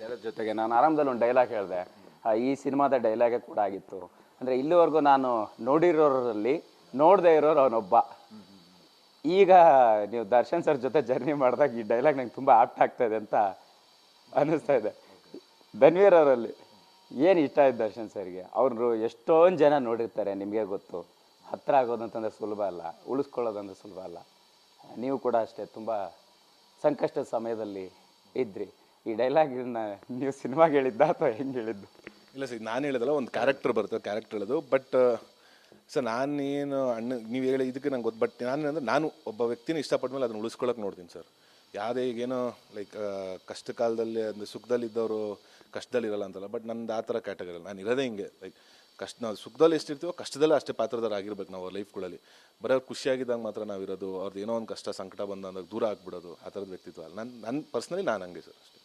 ಇದರ ಜೊತೆಗೆ ನಾನು ಆರಂಭದಲ್ಲಿ ಒಂದು ಡೈಲಾಗ್ ಹೇಳಿದೆ, ಈ ಸಿನಿಮಾದ ಡೈಲಾಗೇ ಕೂಡ ಆಗಿತ್ತು. ಅಂದರೆ ಇಲ್ಲಿವರೆಗೂ ನಾನು ನೋಡಿರೋರಲ್ಲಿ ನೋಡದೇ ಇರೋರು ಅವನೊಬ್ಬ. ಈಗ ನೀವು ದರ್ಶನ್ ಸರ್ ಜೊತೆ ಜರ್ನಿ ಮಾಡಿದಾಗ ಈ ಡೈಲಾಗ್ ನಂಗೆ ತುಂಬ ಆಪ್ಟ್ ಆಗ್ತಾ ಇದೆ ಅಂತ ಅನ್ನಿಸ್ತಾ ಇದೆ. ಧನ್ವೀರ್ ಅವರಲ್ಲಿ ಏನು ಇಷ್ಟ ಆಯ್ತು ದರ್ಶನ್ ಸರ್ಗೆ? ಅವರು ಎಷ್ಟೊಂದು ಜನ ನೋಡಿರ್ತಾರೆ, ನಿಮಗೆ ಗೊತ್ತು. ಹತ್ರ ಆಗೋದಂತಂದ್ರೆ ಸುಲಭ ಅಲ್ಲ, ಉಳಿಸ್ಕೊಳ್ಳೋದಂದ್ರೆ ಸುಲಭ ಅಲ್ಲ. ನೀವು ಕೂಡ ಅಷ್ಟೇ ತುಂಬ ಸಂಕಷ್ಟದ ಸಮಯದಲ್ಲಿ ಇದ್ರಿ. ಈ ಡೈಲಾಗನ್ನ ನೀವು ಸಿನಿಮಾಗೆ ಹೇಳಿದ್ದ ಅಥವಾ ಹೆಂಗೆ ಹೇಳಿದ್ದು? ಇಲ್ಲ ಸರ್, ನಾನು ಹೇಳಿದಲ್ಲ, ಒಂದು ಕ್ಯಾರೆಕ್ಟರ್ ಬರ್ತದೆ, ಕ್ಯಾರೆಕ್ಟರ್ ಹೇಳೋದು. ಬಟ್ ಸರ್ ನಾನೇನು ನೀವು ಹೇಳಿ ಇದಕ್ಕೆ ನಂಗೆ ಗೊತ್ತು. ಬಟ್ ನಾನೇನಂದ್ರೆ ನಾನು ಒಬ್ಬ ವ್ಯಕ್ತಿನ ಇಷ್ಟಪಟ್ಟ ಮೇಲೆ ಅದನ್ನು ಉಳಿಸ್ಕೊಳಕ್ಕೆ ನೋಡ್ತೀನಿ ಸರ್. ಯಾವುದೇ ಈಗೇನೋ ಲೈಕ್ ಕಷ್ಟ ಕಾಲದಲ್ಲಿ ಅಂದರೆ ಸುಖದಲ್ಲಿದ್ದವರು ಕಷ್ಟದಲ್ಲಿರಲ್ಲ ಅಂತಲ್ಲ. ಬಟ್ ನಂದು ಆ ಥರ ಕ್ಯಾಟಗರಿ ಅಲ್ಲ. ನಾನು ಇರೋದೇ ಹಿಂಗೆ, ಲೈಕ್ ನಾವು ಸುಖದಲ್ಲಿ ಎಷ್ಟಿರ್ತೀವೋ ಕಷ್ಟದಲ್ಲೇ ಅಷ್ಟೇ ಪಾತ್ರದಾರ ಆಗಿರ್ಬೇಕು ನಾವು ಲೈಫ್ಗಳಲ್ಲಿ. ಬರೀ ಅವ್ರು ಖುಷಿಯಾಗಿದ್ದಾಗ ಮಾತ್ರ ನಾವಿರೋದು, ಅವ್ರದ್ದು ಏನೋ ಒಂದು ಕಷ್ಟ ಸಂಕಟ ಬಂದಾಗ ದೂರ ಆಗ್ಬಿಡೋದು, ಆ ಥರದ ವ್ಯಕ್ತಿತ್ವ ಅಲ್ಲ. ನನ್ನ ಪರ್ಸ್ನಲಿ ನಾನು ಹಂಗೆ ಸರ್ ಅಷ್ಟೇ.